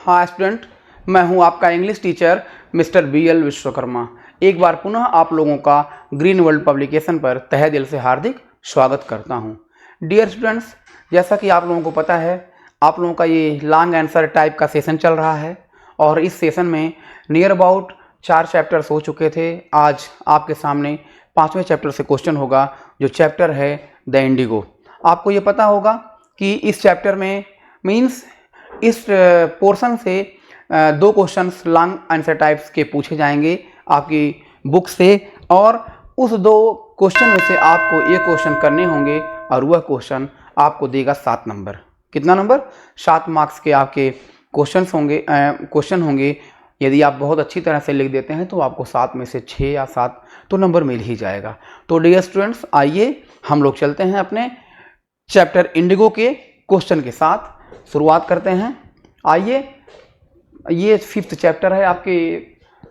हाँ स्टूडेंट, मैं हूं आपका English teacher mister BL Vishwakarma. एक बार पुनः आप लोगों का ग्रीन वर्ल्ड पब्लिकेशन पर तहे दिल से हार्दिक स्वागत करता हूं। डियर स्टूडेंट्स, जैसा कि आप लोगों को पता है, आप लोगों का ये लॉन्ग आंसर टाइप का सेशन चल रहा है और इस सेशन में नियर अबाउट 4 चैप्टर्स हो चुके थे। आज आपके सामने 5वें चैप्टर से क्वेश्चन होगा, जो चैप्टर है द इंडिगो। आपको ये पता होगा कि इस चैप्टर में मीन्स इस पोर्शन से 2 क्वेश्चंस लॉन्ग आंसर टाइप्स के पूछे जाएंगे आपकी बुक से, और उस 2 क्वेश्चन में से आपको एक क्वेश्चन करने होंगे और वह क्वेश्चन आपको देगा 7 नंबर। कितना नंबर? 7 मार्क्स के आपके क्वेश्चन होंगे। यदि आप बहुत अच्छी तरह से लिख देते हैं तो आपको 7 में से 6 या 7 तो नंबर मिल ही जाएगा। तो डियर स्टूडेंट्स, आइए हम लोग चलते हैं अपने चैप्टर इंडिगो के क्वेश्चन के साथ। शुरुआत करते हैं। आइए, ये 5th चैप्टर है आपके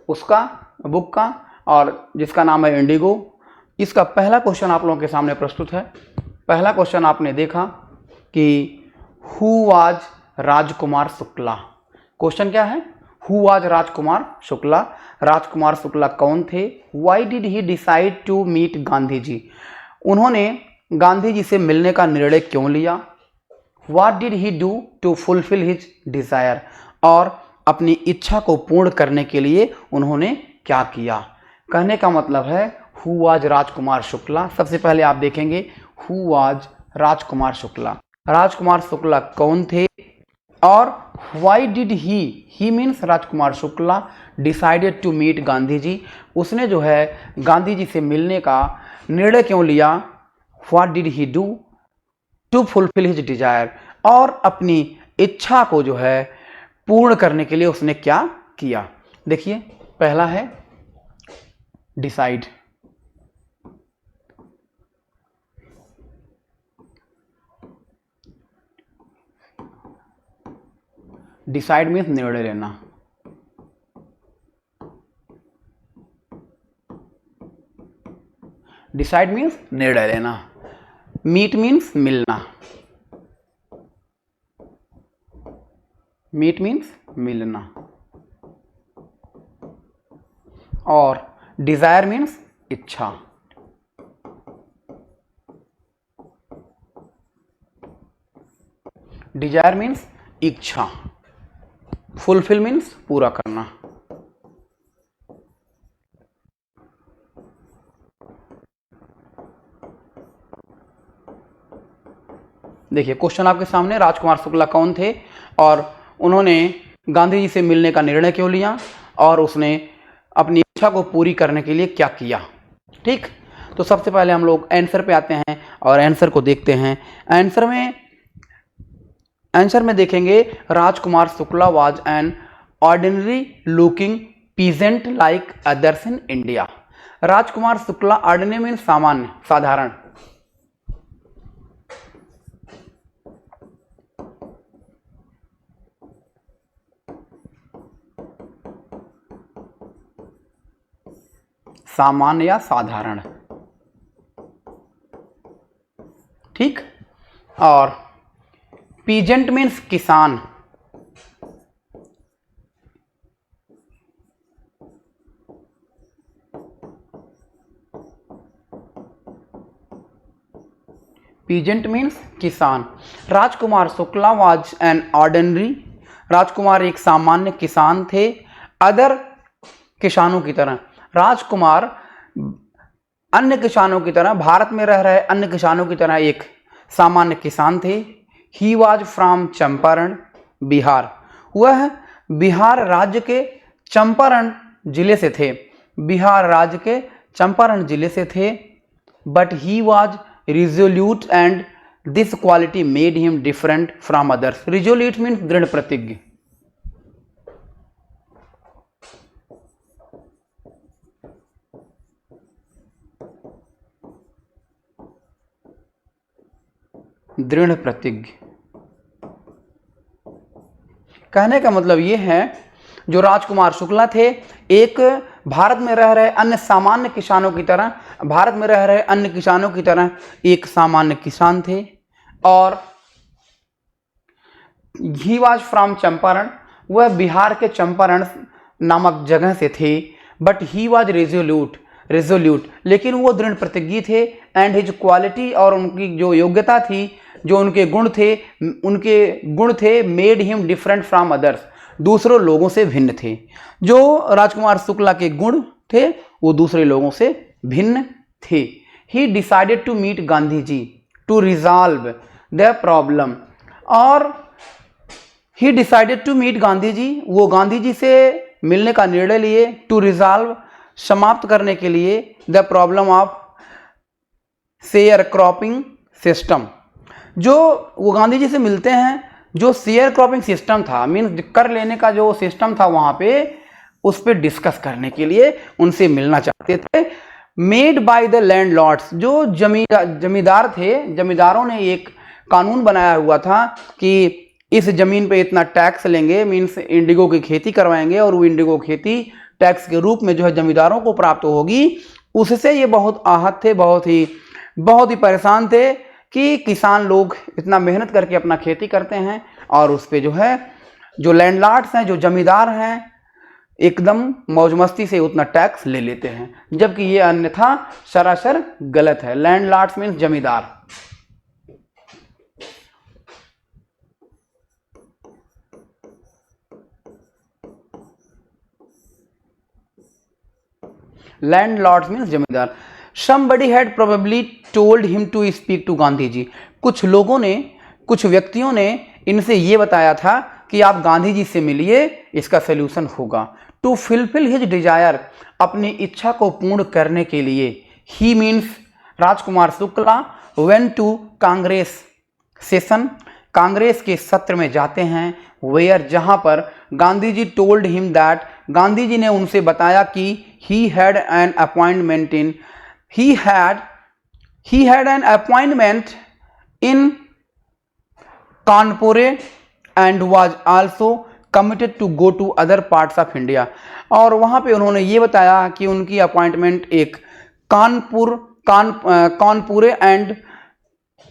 उसका बुक का, और जिसका नाम है इंडिगो। इसका पहला क्वेश्चन आप लोगों के सामने प्रस्तुत है। पहला क्वेश्चन आपने देखा कि who was Rajkumar Shukla. Question क्या है? Who was Rajkumar Shukla. राजकुमार शुक्ला कौन थे? Why did he decide to meet Gandhi ji. उन्होंने गांधी जी से मिलने का निर्णय क्यों लिया? What did he do to fulfill his desire? और अपनी इच्छा को पूर्ण करने के लिए उन्होंने क्या किया? कहने का मतलब है Who was राजकुमार शुक्ला। सबसे पहले आप देखेंगे Who was राजकुमार शुक्ला। राजकुमार शुक्ला कौन थे और Why did he means Rajkumar Shukla decided to meet Gandhi ji. उसने जो है गांधी जी से मिलने का निर्णय क्यों लिया? What did he do to fulfil his desire, और अपनी इच्छा को जो है पूर्ण करने के लिए उसने क्या किया? देखिए, पहला है डिसाइड। डिसाइड मीन्स निर्णय लेना। डिसाइड मीन्स निर्णय लेना। मीट मीन्स मिलना। मीट मीन्स मिलना। और डिजायर मीन्स इच्छा। डिजायर मीन्स इच्छा। फुलफिल मीन्स पूरा करना। देखिए, क्वेश्चन आपके सामने, राजकुमार शुक्ला कौन थे और उन्होंने गांधी जी से मिलने का निर्णय क्यों लिया और उसने अपनी इच्छा को पूरी करने के लिए क्या किया। ठीक, तो सबसे पहले हम लोग आंसर पे आते हैं और आंसर को देखते हैं। आंसर में देखेंगे Rajkumar Shukla was an ordinary looking peasant like others in India. Rajkumar Shukla, ordinary means सामान्य, साधारण। सामान्य या साधारण। ठीक, और पीजेंट मीन्स किसान। पीजेंट मीन्स किसान। Rajkumar Shukla was an ordinary, Rajkumar एक सामान्य किसान थे। अदर किसानों की तरह, राजकुमार अन्य किसानों की तरह, भारत में रह रहे अन्य किसानों की तरह एक सामान्य किसान थे। He was from Champaran, Bihar. वह बिहार राज्य के चंपारण जिले से थे। बिहार राज्य के चंपारण जिले से थे। But he was resolute and this quality made him different from others. Resolute means दृढ़ प्रतिज्ञ। दृढ़ प्रतिज्ञ। कहने का मतलब यह है, जो राजकुमार शुक्ला थे, एक भारत में रह रहे अन्य सामान्य किसानों की तरह, भारत में रह रहे अन्य किसानों की तरह एक सामान्य किसान थे। और ही वाज फ्रॉम चंपारण, वह बिहार के चंपारण नामक जगह से थे। बट ही वॉज रेजोल्यूट, लेकिन वो दृढ़ प्रतिज्ञी थे। एंड हिज क्वालिटी, और उनकी जो योग्यता थी, जो उनके गुण थे made him different from others, दूसरों लोगों से भिन्न थे। जो राजकुमार शुक्ला के गुण थे वो दूसरे लोगों से भिन्न थे। He decided to meet Gandhi ji to resolve the problem, और he decided to meet Gandhi ji, वो गांधी जी से मिलने का निर्णय लिए। टू रिजॉल्व, समाप्त करने के लिए, the problem of share cropping system. जो वो गांधी जी से मिलते हैं, जो शेयर क्रॉपिंग सिस्टम था, मीन्स कर लेने का जो सिस्टम था वहाँ पे, उस पर डिस्कस करने के लिए उनसे मिलना चाहते थे। मेड बाय द लैंडलॉर्ड्स, जो जमींदार थे, जमींदारों ने एक कानून बनाया हुआ था कि इस जमीन पे इतना टैक्स लेंगे, मीन्स इंडिगो की खेती करवाएंगे, और वो इंडिगो खेती टैक्स के रूप में जो है जमींदारों को प्राप्त होगी। उससे ये बहुत आहत थे, बहुत ही परेशान थे कि किसान लोग इतना मेहनत करके अपना खेती करते हैं और उस पे जो है जो लैंडलॉर्ड्स हैं, जो जमींदार हैं, एकदम मौज मस्ती से उतना टैक्स ले लेते हैं, जबकि ये अन्यथा सरासर गलत है। लैंडलॉर्ड्स मीन्स जमींदार। लैंडलॉर्ड्स मीन्स जमींदार। Somebody had probably told him to speak to Gandhi ji. कुछ लोगों ने, कुछ व्यक्तियों ने इनसे ये बताया था कि आप गांधी जी से मिलिए, इसका सलूशन होगा। टू फिलफिल हिज डिजायर, अपनी इच्छा को पूर्ण करने के लिए। He means Rajkumar Shukla went to Congress session, Congress के सत्र में जाते हैं। वेयर, जहां पर Gandhi ji told him that, Gandhi ji ने उनसे बताया कि he had an appointment an appointment in Kanpur and was also committed to go to other parts of India। और वहाँ पे उन्होंने ये बताया कि उनकी अपॉइंटमेंट एक कानपुर एंड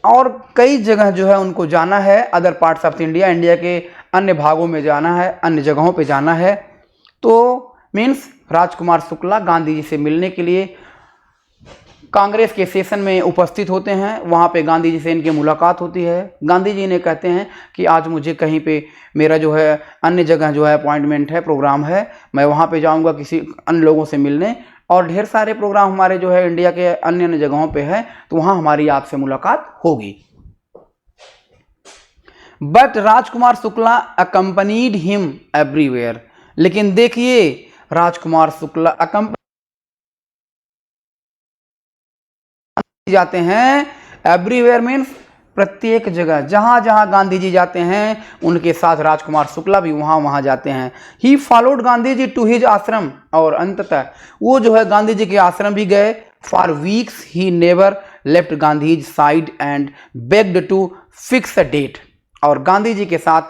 और कई जगह जो है उनको जाना है, other parts of India, India के अन्य भागों में जाना है, अन्य जगहों पे जाना है। तो मीन्स राजकुमार शुक्ला गांधी जी से मिलने के लिए कांग्रेस के सेशन में उपस्थित होते हैं। वहाँ पे गांधी जी से इनकी मुलाकात होती है। गांधी जी ने कहते हैं कि आज मुझे कहीं पे मेरा जो है अन्य जगह जो है अपॉइंटमेंट है, प्रोग्राम है, मैं वहाँ पे जाऊँगा किसी अन्य लोगों से मिलने, और ढेर सारे प्रोग्राम हमारे जो है इंडिया के अन्य अन्य जगहों पे है, तो वहाँ हमारी आपसे मुलाकात होगी। But Rajkumar Shukla accompanied him everywhere, लेकिन देखिए राजकुमार शुक्ला जाते हैं। एवरीवेयर मीन्स प्रत्येक जगह, जहां जहां गांधी जी जाते हैं उनके साथ राजकुमार शुक्ला भी वहां जाते हैं। He followed Gandhi ji to his ashram, और अंततः वो जो है गांधी जी के आश्रम भी गए। For weeks he never left Gandhi side and begged to fix a date, और गांधी जी के साथ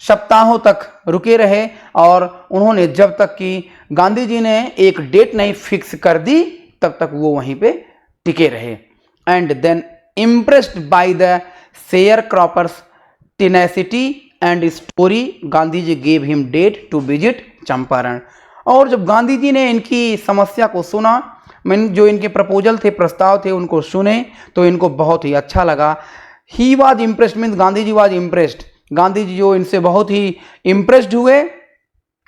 सप्ताहों तक रुके रहे, और उन्होंने जब तक कि गांधी जी ने एक डेट नहीं फिक्स कर दी तब तक वो वहीं पे टिके रहे। And then impressed by the share croppers tenacity and story, Gandhi ji gave him date to visit Champaran. और जब गांधी जी ने इनकी समस्या को सुना, जो इनके प्रपोजल थे, प्रस्ताव थे, उनको सुने तो इनको बहुत ही अच्छा लगा। He was impressed means Gandhi ji was impressed, Gandhi ji जो इनसे बहुत ही इम्प्रेस्ड हुए,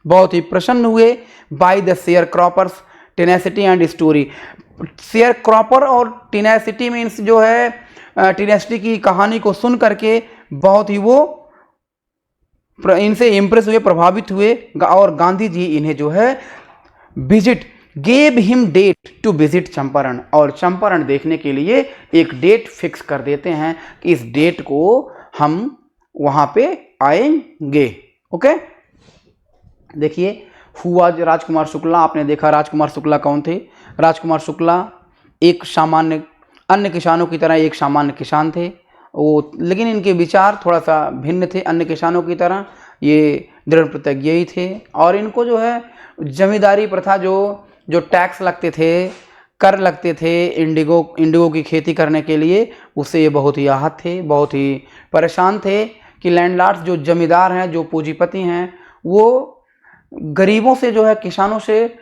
बहुत ही प्रसन्न हुए। Bye the share croppers tenacity and story, share cropper और टेनेसिटी मीन्स जो है टेनेसिटी की कहानी को सुन करके बहुत ही वो इनसे इम्प्रेस हुए, प्रभावित हुए, और गांधी जी इन्हें जो है visit gave him date to visit Champaran, और चंपारण देखने के लिए एक डेट फिक्स कर देते हैं कि इस डेट को हम वहाँ पे आएंगे। ओके, देखिए हुआ राजकुमार शुक्ला, आपने देखा राजकुमार शुक्ला कौन थे। राजकुमार शुक्ला एक सामान्य, अन्य किसानों की तरह एक सामान्य किसान थे वो, लेकिन इनके विचार थोड़ा सा भिन्न थे अन्य किसानों की तरह। ये दृढ़ प्रतिज्ञ ही थे, और इनको जो है जमींदारी प्रथा, जो टैक्स लगते थे, कर लगते थे इंडिगो की खेती करने के लिए, उससे ये बहुत ही आहत थे, बहुत ही परेशान थे कि लैंडलॉर्ड्स जो जमींदार हैं, जो पूंजीपति हैं, वो गरीबों से जो है, किसानों से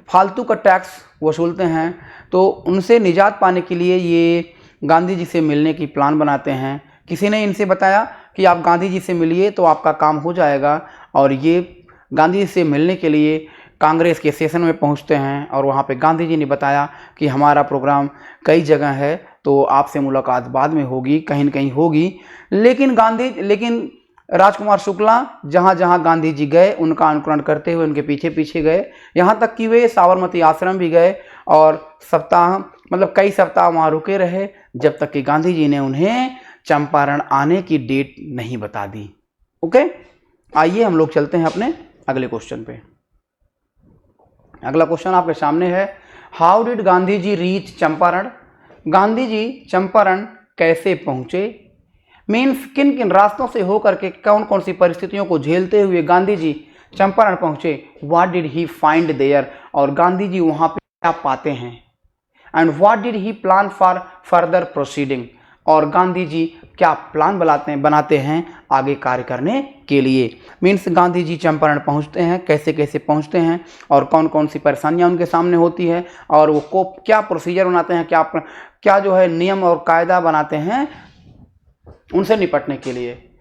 फालतू का टैक्स वसूलते हैं। तो उनसे निजात पाने के लिए ये गांधी जी से मिलने की प्लान बनाते हैं। किसी ने इनसे बताया कि आप गांधी जी से मिलिए तो आपका काम हो जाएगा, और ये गांधी जी से मिलने के लिए कांग्रेस के सेशन में पहुंचते हैं और वहां पे गांधी जी ने बताया कि हमारा प्रोग्राम कई जगह है, तो आपसे मुलाकात बाद में होगी, कहीं न कहीं होगी। लेकिन राजकुमार शुक्ला जहाँ जहाँ गांधी जी गए उनका अनुकरण करते हुए उनके पीछे पीछे गए, यहाँ तक कि वे साबरमती आश्रम भी गए और कई सप्ताह वहाँ रुके रहे, जब तक कि गांधी जी ने उन्हें चंपारण आने की डेट नहीं बता दी। ओके, आइए हम लोग चलते हैं अपने अगले क्वेश्चन पे। अगला क्वेश्चन आपके सामने है, how did Gandhi ji reach Champaran? Gandhi ji Champaran कैसे पहुंचे? मीन्स किन किन रास्तों से होकर के, कौन कौन सी परिस्थितियों को झेलते हुए गांधी जी चंपारण पहुंचे? What did he find there? और गांधी जी वहां पे क्या पाते हैं? And what did he plan for further proceeding? और गांधी जी क्या प्लान बनाते हैं आगे कार्य करने के लिए। मीन्स गांधी जी चंपारण पहुंचते हैं, कैसे कैसे पहुंचते हैं और कौन कौन सी परेशानियां उनके सामने होती है, और वो क्या प्रोसीजर बनाते हैं, क्या जो है नियम और कायदा बनाते हैं उनसे निपटने के लिए।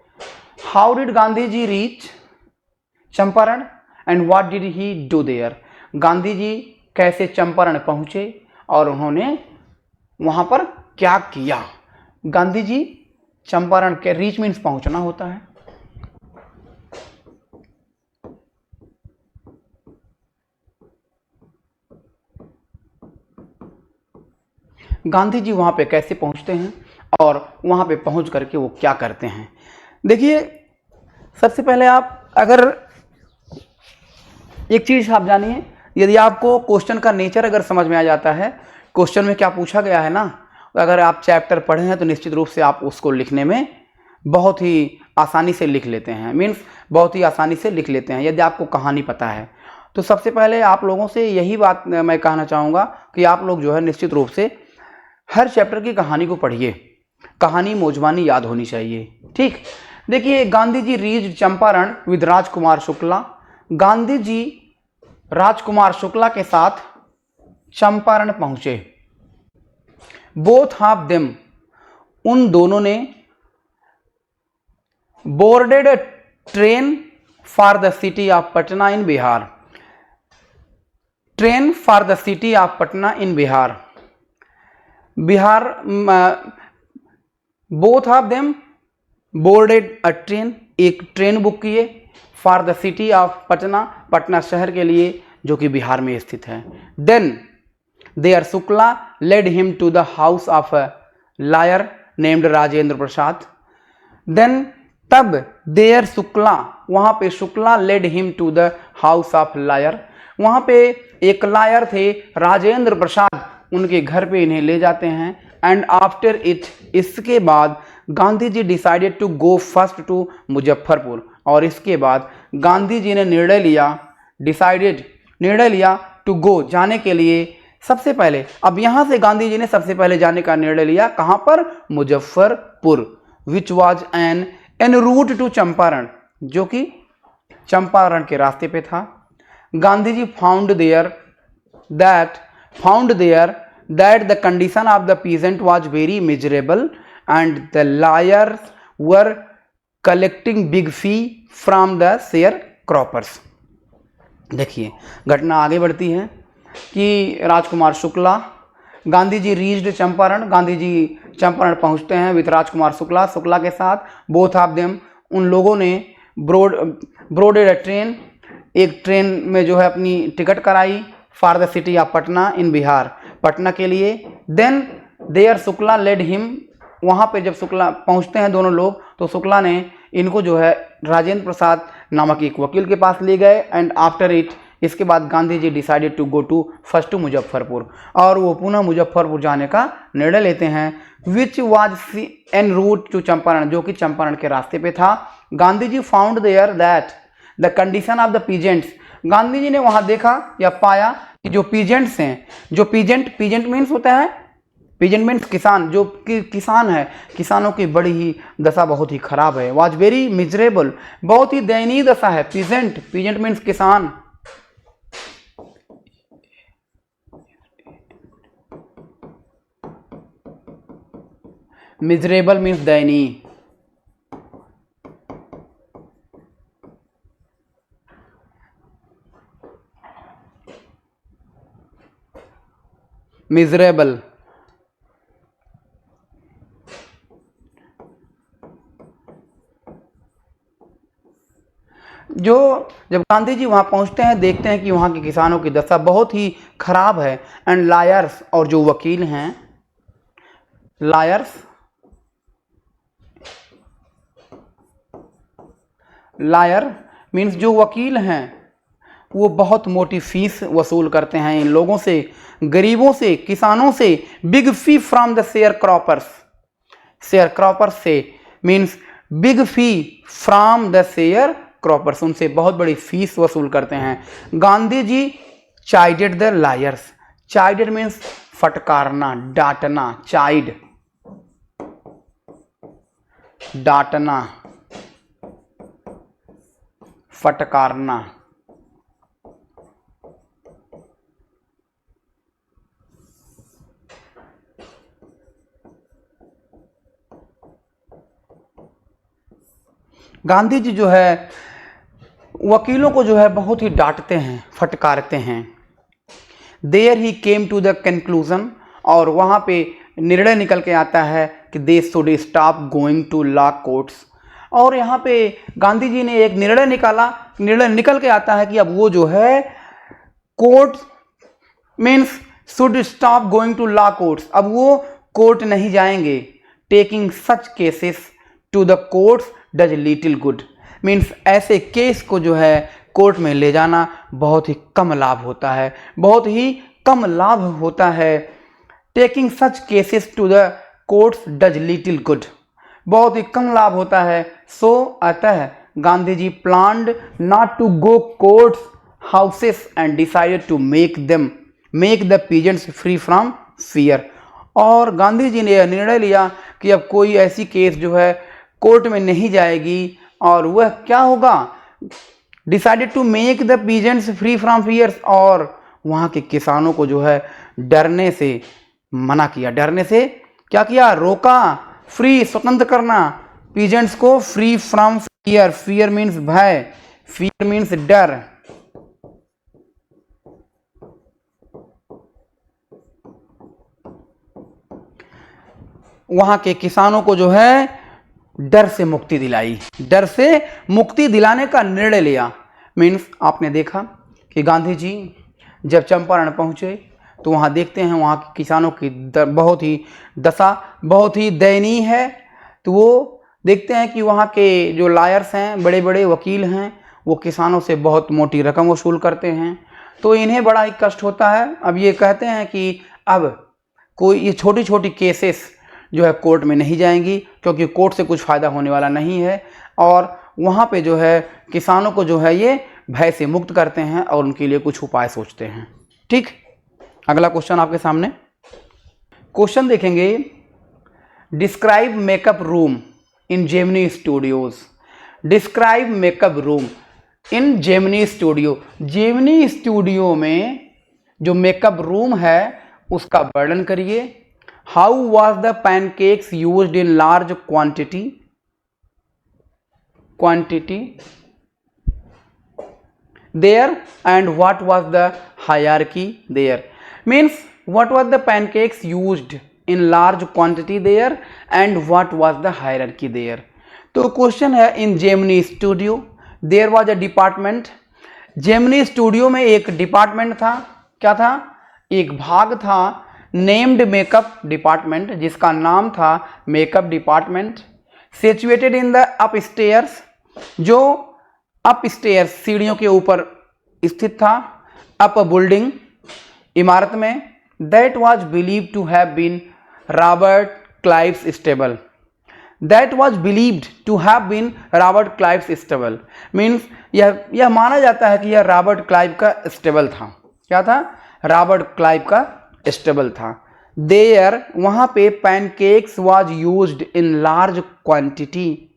How did Gandhi ji reach Champaran and what did he do there? Gandhi ji कैसे चंपारण पहुंचे और उन्होंने वहां पर क्या किया? गांधी जी चंपारण के रीच मीन्स पहुंचना होता है। गांधी जी वहां पे कैसे पहुंचते हैं और वहां पे पहुंच करके वो क्या करते हैं? देखिए, सबसे पहले आप अगर एक चीज आप जानिए, यदि आपको क्वेश्चन का नेचर अगर समझ में आ जाता है, क्वेश्चन में क्या पूछा गया है ना, अगर आप चैप्टर पढ़े हैं तो निश्चित रूप से आप उसको लिखने में बहुत ही आसानी से लिख लेते हैं। मीन्स बहुत ही आसानी से लिख लेते हैं यदि आपको कहानी पता है। तो सबसे पहले आप लोगों से यही बात मैं कहना चाहूँगा कि आप लोग जो है निश्चित रूप से हर चैप्टर की कहानी को पढ़िए। कहानी मौजवानी याद होनी चाहिए, ठीक। देखिए, गांधी जी रीच्ड चंपारण विद राजकुमार शुक्ला। गांधी जी राजकुमार शुक्ला के साथ चंपारण पहुंचे। बोथ ऑफ देम, उन दोनों ने boarded a train for the city of Patna in Bihar. Train for the city of Patna in Bihar. Both of them boarded a train, एक ट्रेन बुक किए, for the city of Patna, Patna शहर के लिए जो कि बिहार में स्थित है। Then there Shukla led him to the house of a lawyer named Rajendra Prasad. Then तब देयर शुक्ला, वहां पे Shukla led him to the house of lawyer, वहां पे एक लॉयर थे राजेंद्र प्रसाद, उनके घर पे इन्हें ले जाते हैं। एंड आफ्टर इट, इसके बाद Gandhi ji decided to go first to Muzaffarpur, और इसके बाद गांधी जी ने निर्णय लिया टू गो, जाने के लिए सबसे पहले। अब यहां से गांधी जी ने सबसे पहले जाने का निर्णय लिया, कहां पर? Muzaffarpur, which was en route to Champaran, जो कि चंपारण के रास्ते पे था। Gandhi ji found there that the condition of the peasant was very miserable and the lawyers were collecting big fee from the share croppers. देखिए, घटना आगे बढ़ती है कि राजकुमार शुक्ला, गांधी जी रीच्ड चंपारण, गांधी जी चंपारण पहुंचते हैं विद राजकुमार शुक्ला के साथ। बोथ ऑफ देम, उन लोगों ने ब्रोडेड अ ट्रेन, एक ट्रेन में जो है अपनी टिकट कराई, for the city of Patna in Bihar, Patna के लिए। Then there Shukla led him, वहाँ पे जब शुक्ला पहुँचते हैं दोनों लोग, तो शुक्ला ने इनको जो है राजेंद्र प्रसाद नामक एक वकील के पास ले गए। एंड आफ्टर इट, इसके बाद Gandhi ji decided to go to first to Muzaffarpur, और वो पुनः मुजफ्फरपुर जाने का निर्णय लेते हैं। Which was en route to Champaran, जो कि चंपारण के रास्ते पे था। Gandhi ji found there that the condition of the peasants, Gandhi ji ने वहां देखा या पाया कि जो पीजेंट्स हैं, जो पीजेंट मीन्स होता है पीजेंट मीन्स किसान, जो किसान है, किसानों की बड़ी ही दशा बहुत ही खराब है। वॉज वेरी मिजरेबल, बहुत ही दयनीय दशा है। पीजेंट, पीजेंट मीन्स किसान। मिजरेबल मीन्स दयनीय। मिजरेबल। जो जब गांधी जी वहां पहुंचते हैं, देखते हैं कि वहां के किसानों की दशा बहुत ही खराब है। एंड लायर्स, और जो वकील हैं, लायर्स, लायर मीन्स जो वकील हैं वो बहुत मोटी फीस वसूल करते हैं इन लोगों से, गरीबों से, किसानों से। Big fee from the share croppers, share croppers से means big fee from the share croppers, उनसे बहुत बड़ी फीस वसूल करते हैं। Gandhi ji chided the lawyers, chided means फटकारना, डांटना, चाइड, डांटना, फटकारना। गांधी जी जो है वकीलों को जो है बहुत ही डांटते हैं, फटकारते हैं। There he came to the conclusion, और वहां पे निर्णय निकल के आता है कि they should stop going to law courts. और यहाँ पे गांधी जी ने एक निर्णय निकाला, निर्णय निकल के आता है कि अब वो जो है court means should stop going to law courts, अब वो कोर्ट नहीं जाएंगे। Taking such cases to the courts does little good, means ऐसे केस को जो है कोर्ट में ले जाना बहुत ही कम लाभ होता है, बहुत ही कम लाभ होता है। Taking such cases to the courts does little good, बहुत ही कम लाभ होता है। सो अतः Gandhi ji planned not to go courts houses and decided to make the peasants free from fear. और गांधी जी ने यह निर्णय लिया कि अब कोई ऐसी केस जो है कोर्ट में नहीं जाएगी, और वह क्या होगा, decided to make the peasants free from fears, और वहाँ के किसानों को जो है डरने से मना किया, डरने से क्या किया, रोका। फ्री, स्वतंत्र करना, पीजेंट्स को free from fear, fear means भय, फियर मीन्स डर। वहां के किसानों को जो है डर से मुक्ति दिलाई, डर से मुक्ति दिलाने का निर्णय लिया। मीन्स आपने देखा कि गांधी जी जब चंपारण पहुंचे तो वहां देखते हैं वहां के किसानों की बहुत ही दशा बहुत ही दयनीय है। तो वो देखते हैं कि वहां के जो लायर्स हैं, बड़े बड़े वकील हैं, वो किसानों से बहुत मोटी रकम वसूल करते हैं, तो इन्हें बड़ा ही कष्ट होता है। अब ये कहते हैं कि अब कोई ये छोटी छोटी केसेस जो है कोर्ट में नहीं जाएंगी, क्योंकि कोर्ट से कुछ फ़ायदा होने वाला नहीं है। और वहाँ पे जो है किसानों को जो है ये भय से मुक्त करते हैं और उनके लिए कुछ उपाय सोचते हैं। ठीक, अगला क्वेश्चन आपके सामने क्वेश्चन देखेंगे। Describe makeup room in Gemini studios. Describe makeup room in Gemini studio. Gemini Studio में जो मेकअप रूम है उसका वर्णन करिए। How was the pancakes used in large quantity there, and what was the hierarchy there? Means what was the pancakes used in large quantity there, and what was the hierarchy there? तो question है, in Gemini Studio there was a department. Gemini Studio में एक department था, क्या था, एक भाग था, नेम्ड मेकअप डिपार्टमेंट, जिसका नाम था makeup department. Situated in the up stairs, जो अप स्टेयर्स सीढ़ियों के ऊपर स्थित था, अप बिल्डिंग, इमारत में। That was believed to have been Robert Clive's stable. That was believed to have been Robert Clive's stable means यह माना जाता है कि यह रॉबर्ट क्लाइव का स्टेबल था। क्या था, रॉबर्ट क्लाइव का स्टेबल था। देयर वहाँ पे pancakes was used in large quantity,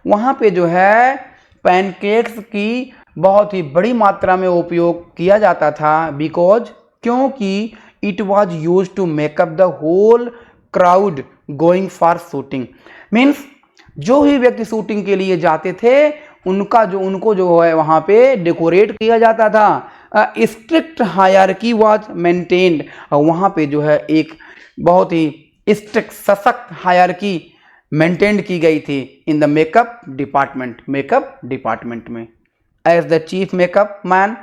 वहाँ पे जो है पैनकेक्स की बहुत ही बड़ी मात्रा में उपयोग किया जाता था। बिकॉज क्योंकि it was use to make up the whole crowd going for shooting. Means जो भी व्यक्ति शूटिंग के लिए जाते थे उनको जो है वहाँ पे डेकोरेट किया जाता था। स्ट्रिक्ट हायरार्की वाज मेंटेन्ड, वहाँ पे जो है एक बहुत ही स्ट्रिक्ट सशक्त हायरार्की मेंटेन की गई थी इन द मेकअप डिपार्टमेंट में। As the chief makeup man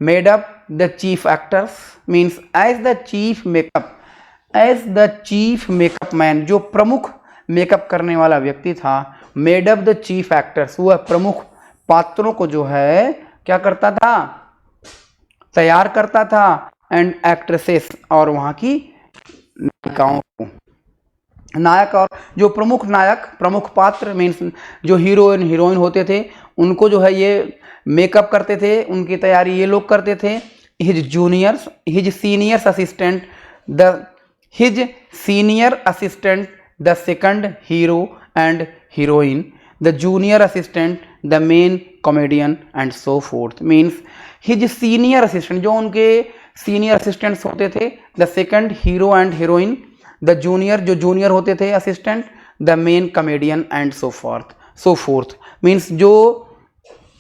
made up the chief actors, means as the chief makeup man, जो प्रमुख मेकअप करने वाला व्यक्ति था, made up the chief actors, वह प्रमुख पात्रों को जो है क्या करता था, तैयार करता था। एंड एक्ट्रेसेस, और वहाँ की नायिकाओं को, नायक और जो प्रमुख पात्र मीन्स जो हीरोइन होते थे, उनको जो है ये मेकअप करते थे, उनकी तैयारी ये लोग करते थे। His senior assistant the second hero and heroine, the junior assistant the main comedian and so fourth. Means his senior assistant, जो उनके सीनियर असिस्टेंट्स होते थे, the second hero and heroine, the junior, जो जूनियर होते थे assistant, the main comedian and so fourth. Means जो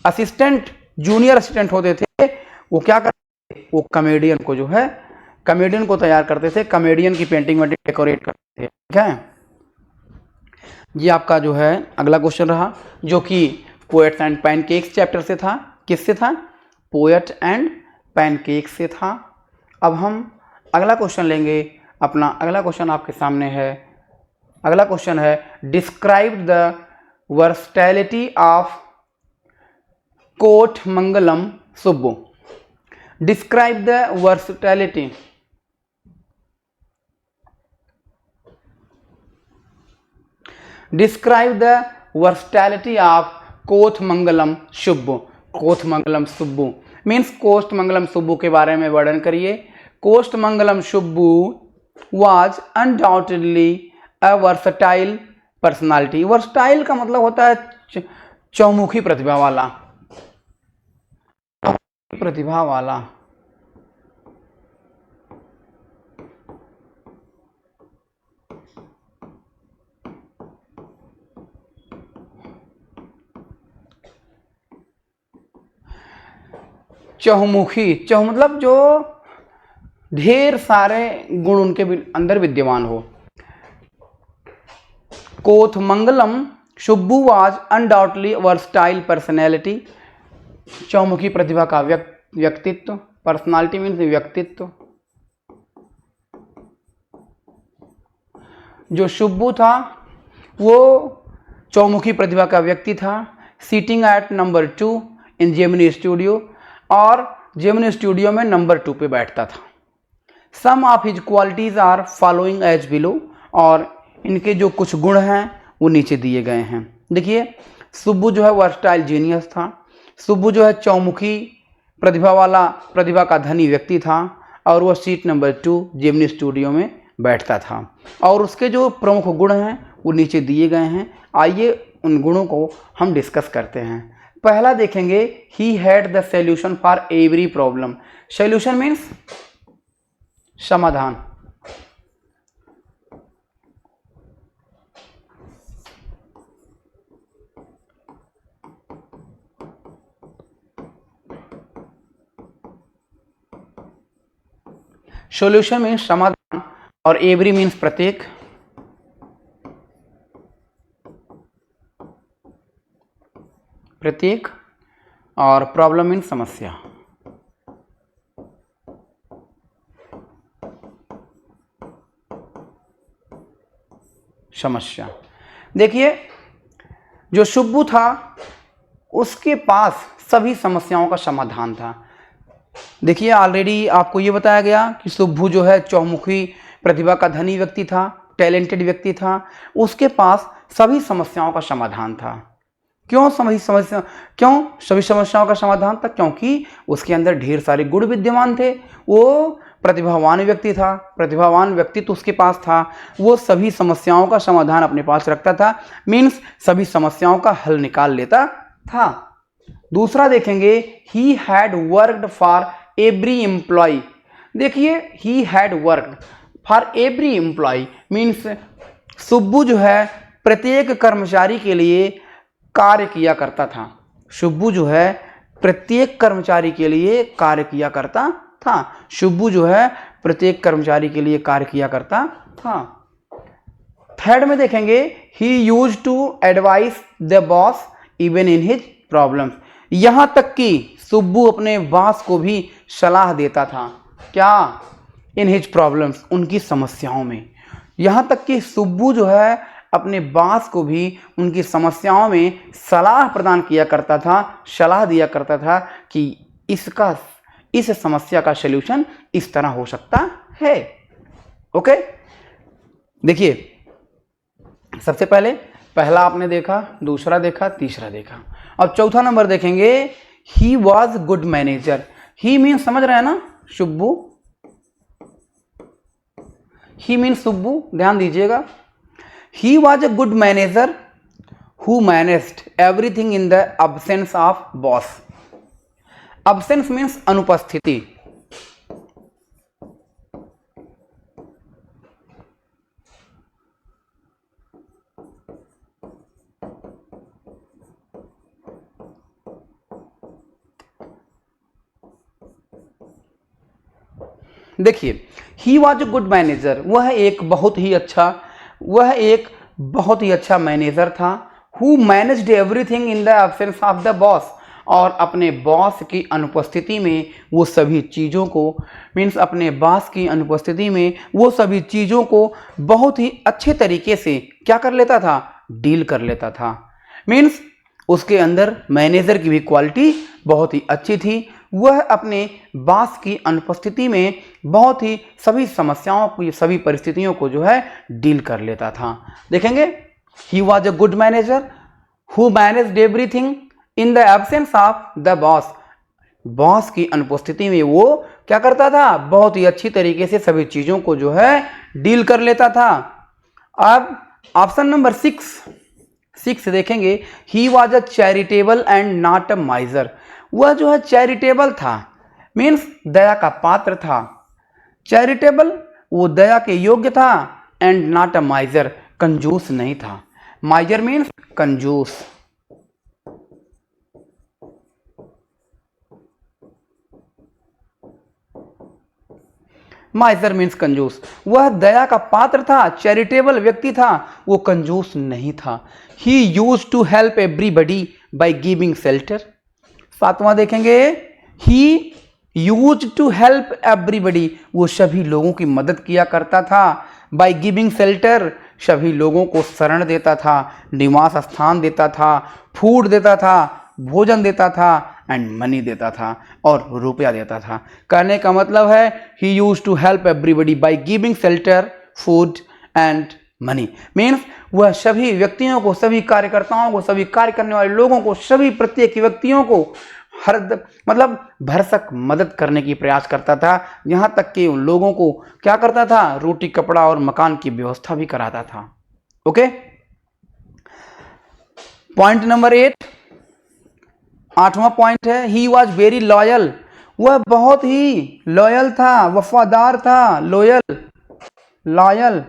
assistant junior assistant होते थे वो क्या करते थे, वो कॉमेडियन को जो है कॉमेडियन को तैयार करते थे, कॉमेडियन की पेंटिंग में डेकोरेट करते थे। ठीक है, ये आपका जो है अगला क्वेश्चन रहा, जो कि पोएट्स एंड पैनकेक्स चैप्टर से था। किससे था? पोएट एंड पैनकेक्स से था। अब हम अगला क्वेश्चन लेंगे। अपना अगला क्वेश्चन आपके सामने है। अगला क्वेश्चन है, describe the versatility of Kothamangalam Subbu. Describe the versatility, describe the versatility of Kothamangalam Subbu. Kothamangalam Subbu means Kothamangalam Subbu के बारे में वर्णन करिए। Kothamangalam Subbu was undoubtedly a versatile personality। Versatile का मतलब होता है चौमुखी प्रतिभा वाला, चौमुखी मतलब जो ढेर सारे गुण उनके अंदर विद्यमान हो। Kothamangalam Subbu was undoubtedly versatile personality, चौमुखी प्रतिभा का व्यक्तित्व, पर्सनालिटी मीन्स व्यक्तित्व। जो सुब्बू था वो चौमुखी प्रतिभा का व्यक्ति था। Sitting at number 2 in Gemini Studio, और जेमिनी स्टूडियो में नंबर 2 पे बैठता था। Some of his qualities are following as below, और इनके जो कुछ गुण हैं वो नीचे दिए गए हैं। देखिए, सुब्बू जो है वर्सटाइल जीनियस था। सुब्बू जो है चौमुखी प्रतिभा का धनी व्यक्ति था, और वह सीट नंबर 2 जेमिनी स्टूडियो में बैठता था। और उसके जो प्रमुख गुण हैं वो नीचे दिए गए हैं। आइए उन गुणों को हम डिस्कस करते हैं। पहला देखेंगे, he had the solution for every problem. Solution means समाधान। सॉल्यूशन मीन्स समाधान, और एवरी मीन्स प्रत्येक। और प्रॉब्लम मीन्स समस्या। देखिए, जो सुब्बू था उसके पास सभी समस्याओं का समाधान था। देखिए, ऑलरेडी आपको ये बताया गया कि सुब्बू जो है चौमुखी प्रतिभा का धनी व्यक्ति था, टैलेंटेड व्यक्ति था। उसके पास सभी समस्याओं का समाधान था। क्यों सभी समस्याओं का समाधान था? क्योंकि उसके अंदर ढेर सारे गुण विद्यमान थे। वो प्रतिभावान व्यक्ति था, प्रतिभावान व्यक्तित्व उसके पास था, वो सभी समस्याओं का समाधान अपने पास रखता था, मीन्स सभी समस्याओं का हल निकाल लेता था। दूसरा देखेंगे, he had worked for every employee. देखिए, he had worked for every employee means Subbu जो है प्रत्येक कर्मचारी के लिए कार्य किया करता था। सुब्बू जो है प्रत्येक कर्मचारी के लिए कार्य किया करता था। सुब्बू जो है प्रत्येक कर्मचारी के लिए कार्य किया करता था। थर्ड में देखेंगे, he used to advice the boss even in his problems. यहां तक कि सुब्बू अपने बॉस को भी सलाह देता था। क्या? इन हिज प्रॉब्लम्स, उनकी समस्याओं में। यहां तक कि सुब्बू जो है अपने बॉस को भी उनकी समस्याओं में सलाह प्रदान किया करता था, सलाह दिया करता था कि इस समस्या का सलूशन इस तरह हो सकता है। ओके, देखिए, सबसे पहला आपने देखा, दूसरा देखा, तीसरा देखा। अब चौथा नंबर देखेंगे, he was good manager. He means समझ रहे हैं ना, सुब्बू। ही मीन्स सुब्बू, ध्यान दीजिएगा। He was a good manager who managed everything in the absence of boss. Absence means अनुपस्थिति। देखिए, he was a good manager, वह एक बहुत ही अच्छा मैनेजर था। Who managed everything in the absence of the boss, और अपने बॉस की अनुपस्थिति में वो सभी चीज़ों को, मीन्स अपने बॉस की अनुपस्थिति में वो सभी चीज़ों को बहुत ही अच्छे तरीके से क्या कर लेता था? डील कर लेता था। मीन्स उसके अंदर मैनेजर की भी क्वालिटी बहुत ही अच्छी थी। वह अपने बॉस की अनुपस्थिति में बहुत ही सभी समस्याओं को, सभी परिस्थितियों को जो है डील कर लेता था। देखेंगे, he was a good manager who managed everything in the absence of the boss. Boss की अनुपस्थिति में वो क्या करता था? बहुत ही अच्छी तरीके से सभी चीज़ों को जो है डील कर लेता था। अब ऑप्शन नंबर 6 देखेंगे, he was a charitable and not a माइजर। वह जो है चैरिटेबल था, मीन्स दया का पात्र था। चैरिटेबल, वो दया के योग्य था, एंड नॉट अ माइजर, कंजूस नहीं था। माइजर मीन्स कंजूस। माइजर मीन्स कंजूस। वह दया का पात्र था, चैरिटेबल व्यक्ति था, वो कंजूस नहीं था। He used to help everybody by giving shelter. 7वां देखेंगे, he used to help everybody, वो सभी लोगों की मदद किया करता था। बाय गिविंग शेल्टर, सभी लोगों को शरण देता था, निवास स्थान देता था, फूड देता था, भोजन देता था, एंड मनी देता था, और रुपया देता था। कहने का मतलब है, he used to help everybody by giving shelter, food and money. Means वह सभी व्यक्तियों को, सभी कार्यकर्ताओं को, सभी कार्य करने वाले लोगों को, सभी प्रत्येक व्यक्तियों को मतलब भरसक मदद करने की प्रयास करता था। यहाँ तक कि उन लोगों को क्या करता था? रोटी, कपड़ा और मकान की व्यवस्था भी कराता था। ओके, पॉइंट नंबर 8वां पॉइंट है, ही वॉज वेरी लॉयल। वह बहुत ही लॉयल था, वफादार था। लॉयल।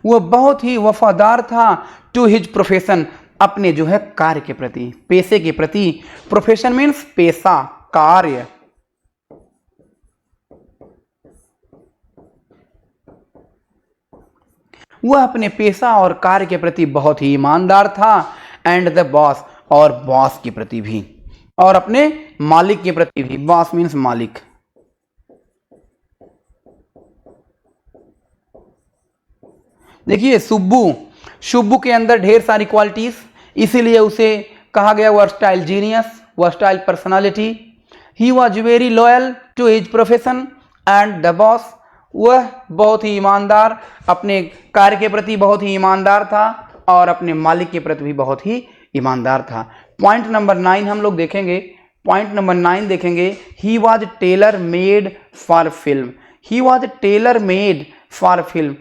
वह बहुत ही वफादार था टू हिज प्रोफेशन, अपने जो है कार्य के प्रति, पेशे के प्रति। प्रोफेशन मीन्स पेशा, कार्य। वह अपने पेशा और कार्य के प्रति बहुत ही ईमानदार था। एंड द बॉस, और बॉस के प्रति भी, और अपने मालिक के प्रति भी। बॉस मीन्स मालिक। देखिए, सुब्बू के अंदर ढेर सारी क्वालिटीज, इसीलिए उसे कहा गया versatile genius, versatile personality. He was very loyal to his profession and the boss. वह बहुत ही ईमानदार, अपने कार्य के प्रति बहुत ही ईमानदार था, और अपने मालिक के प्रति भी बहुत ही ईमानदार था। पॉइंट नंबर 9 हम लोग देखेंगे। पॉइंट नंबर 9 देखेंगे, he was tailor made for film. He was tailor made for film.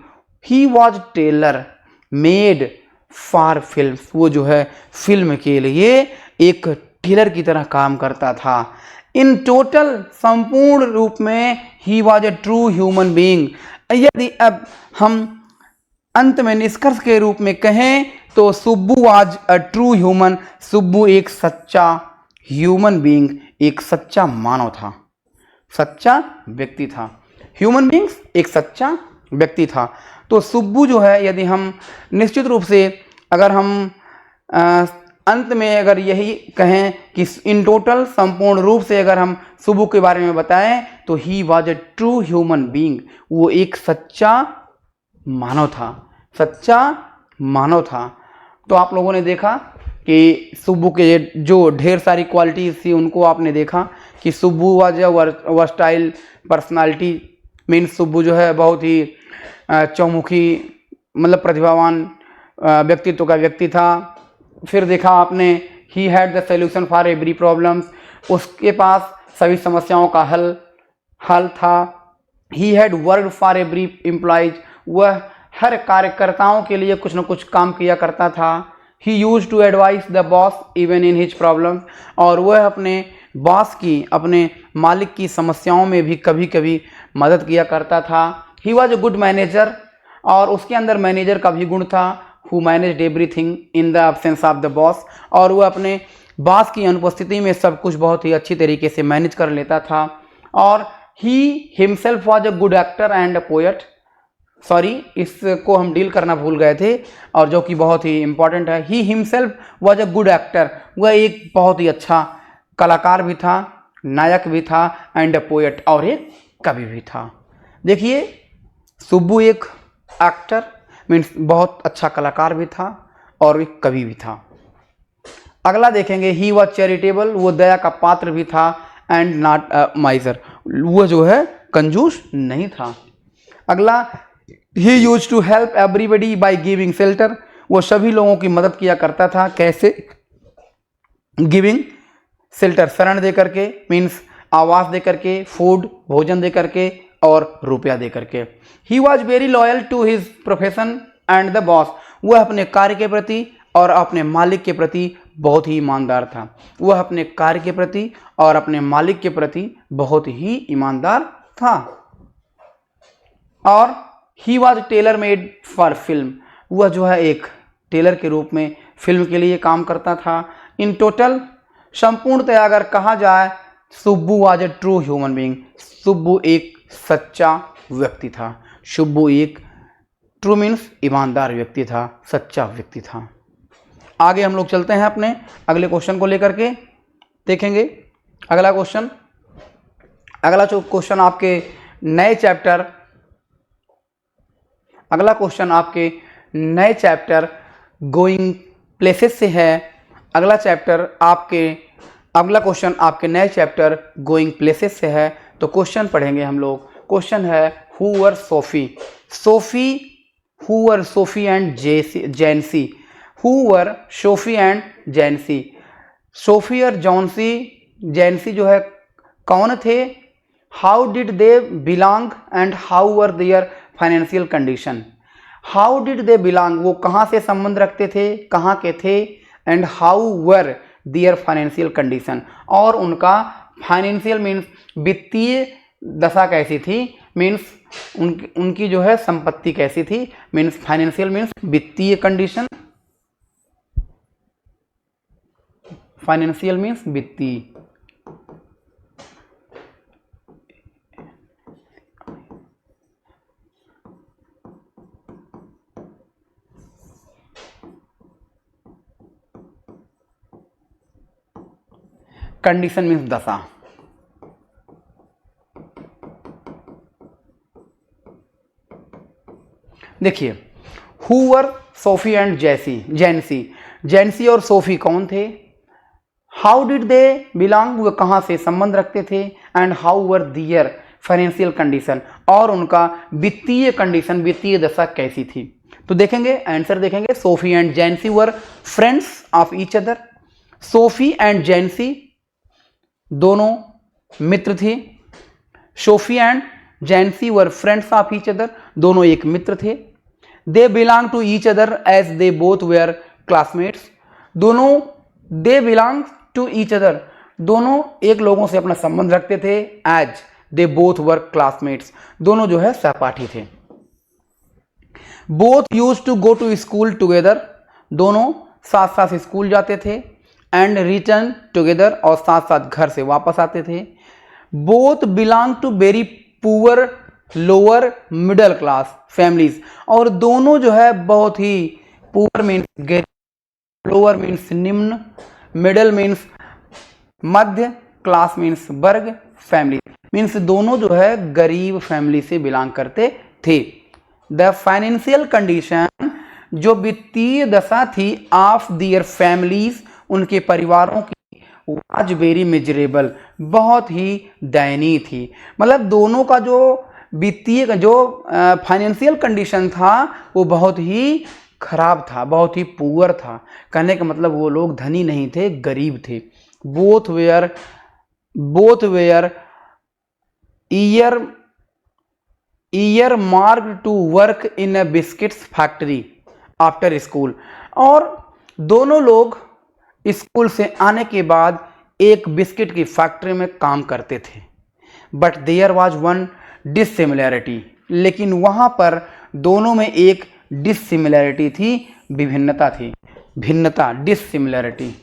He was tailor made for film. वो जो है फिल्म के लिए एक टेलर की तरह काम करता था। इन टोटल, संपूर्ण रूप में, he was a true human being. यदि अब हम अंत में निष्कर्ष के रूप में कहें तो Subbu was a true human. Subbu एक सच्चा ह्यूमन बीइंग, एक सच्चा मानव था, सच्चा व्यक्ति था। ह्यूमन बीइंग्स एक सच्चा व्यक्ति था। तो सुब्बू जो है, यदि हम निश्चित रूप से अगर हम अंत में अगर यही कहें कि इन टोटल, संपूर्ण रूप से अगर हम सुब्बू के बारे में बताएं तो he was a true human being. वो एक सच्चा मानव था, सच्चा मानव था। तो आप लोगों ने देखा कि सुब्बू के जो ढेर सारी क्वालिटीज थी उनको आपने देखा कि Subbu was a versatile personality. Means Subbu जो है बहुत ही चौमुखी, मतलब प्रतिभावान व्यक्तित्व का व्यक्ति था। फिर देखा आपने, he had the solution for every problems. उसके पास सभी समस्याओं का हल था। ही had worked for every employees. वह हर कार्यकर्ताओं के लिए कुछ न कुछ काम किया करता था। He use to advice the boss even in his problems. और वह अपने बॉस की, अपने मालिक की समस्याओं में भी कभी कभी मदद किया करता था। He was a good manager. और उसके अंदर मैनेजर का भी गुण था। Who managed everything in the absence of the boss. और वह अपने बॉस की अनुपस्थिति में सब कुछ बहुत ही अच्छी तरीके से मैनेज कर लेता था। और he himself was a good actor and a poet. Sorry, इसको हम डील करना भूल गए थे, और जो कि बहुत ही इंपॉर्टेंट है। He himself was a good actor. वह एक बहुत ही अच्छा कलाकार भी था, नायक भी था, एंड अ पोएट, और एक कवि भी था। देखिए, सुब्बू एक एक्टर मीन्स बहुत अच्छा कलाकार भी था और एक कवि भी था। अगला देखेंगे, ही वॉज चैरिटेबल। वो दया का पात्र भी था, एंड नॉट अ माइजर। वो जो है कंजूस नहीं था। अगला, he use to help everybody by giving shelter. वो सभी लोगों की मदद किया करता था। कैसे? गिविंग शेल्टर, शरण दे करके, मीन्स आवास दे करके, फूड, भोजन दे करके, और रुपया दे करके। He was very loyal to his profession and the boss. वह अपने कार्य के प्रति और अपने मालिक के प्रति बहुत ही ईमानदार था। वह अपने कार्य के प्रति और अपने मालिक के प्रति बहुत ही ईमानदार था। और he was tailor made for film. वह जो है एक टेलर के रूप में फिल्म के लिए काम करता था। इन टोटल, संपूर्णतया अगर कहा जाए, Subbu was a true human being. Subbu एक सच्चा व्यक्ति था। सुब्बू एक ट्रू मीन्स ईमानदार व्यक्ति था, सच्चा व्यक्ति था। आगे हम लोग चलते हैं अपने अगले क्वेश्चन को लेकर के, देखेंगे अगला क्वेश्चन। अगला जो क्वेश्चन आपके नए चैप्टर, अगला क्वेश्चन आपके नए चैप्टर गोइंग प्लेसेस से है। अगला क्वेश्चन आपके नए चैप्टर गोइंग प्लेसेस से है। तो क्वेश्चन पढ़ेंगे हम लोग। क्वेश्चन है, who were Sophie. Who were Sophie and Jansie. Who were Sophie and Jansie. Sophie और जैनसी जो है कौन थे? How did they belong and how were their financial condition. How did they belong, वो कहाँ से संबंध रखते थे, कहाँ के थे, and how were their financial condition, और उनका फाइनेंशियल मीन्स वित्तीय दशा कैसी थी, मीन्स उनकी जो है संपत्ति कैसी थी। मीन्स फाइनेंशियल मीन्स वित्तीय कंडीशन, फाइनेंशियल मीन्स वित्तीय। कंडीशन मीन्स दशा। देखिए, हु वर सोफी एंड जैनसी और सोफी कौन थे? हाउ डिड दे बिलोंग, वो कहाँ से संबंध रखते थे, and how were their financial condition, और उनका वित्तीय कंडीशन, वित्तीय दशा कैसी थी। तो देखेंगे, आंसर देखेंगे। Sophie and Jansie were friends of each other. Sophie and Jansie दोनों मित्र थे। Sophie and Jansie were friends of each other, दोनों एक मित्र थे। They belong to each other as they both were classmates, दोनों they belong to each other, दोनों एक लोगों से अपना संबंध रखते थे। As they both were classmates, दोनों जो है सहपाठी थे। Both use to go to school together, दोनों साथ साथ स्कूल जाते थे। एंड रिटर्न टुगेदर, और साथ साथ घर से वापस आते थे। Both belong to very poor lower middle class families, और दोनों जो है बहुत ही पुअर मीन्स गरीब, लोअर मीन्स निम्न, मिडिल मीन्स मध्य, क्लास मीन्स वर्ग, फैमिली मीन्स दोनों जो है गरीब फैमिली से बिलोंग करते थे। द फाइनेंशियल कंडीशन, जो वित्तीय दशा थी, ऑफ दियर फैमिलीज, उनके परिवारों की, वाज वेरी मिजरेबल, बहुत ही दयनीय थी। मतलब दोनों का जो वित्तीय जो फाइनेंशियल कंडीशन था वो बहुत ही खराब था, बहुत ही पुअर था। कहने का मतलब वो लोग धनी नहीं थे, गरीब थे। Both were earmarked to work in a biscuits factory after school, और दोनों लोग स्कूल से आने के बाद एक बिस्किट की फैक्ट्री में काम करते थे। But there was one dissimilarity, लेकिन वहां पर दोनों में एक डिसिमिलैरिटी थी, विभिन्नता थी, भिन्नता, डिसिमिलैरिटी।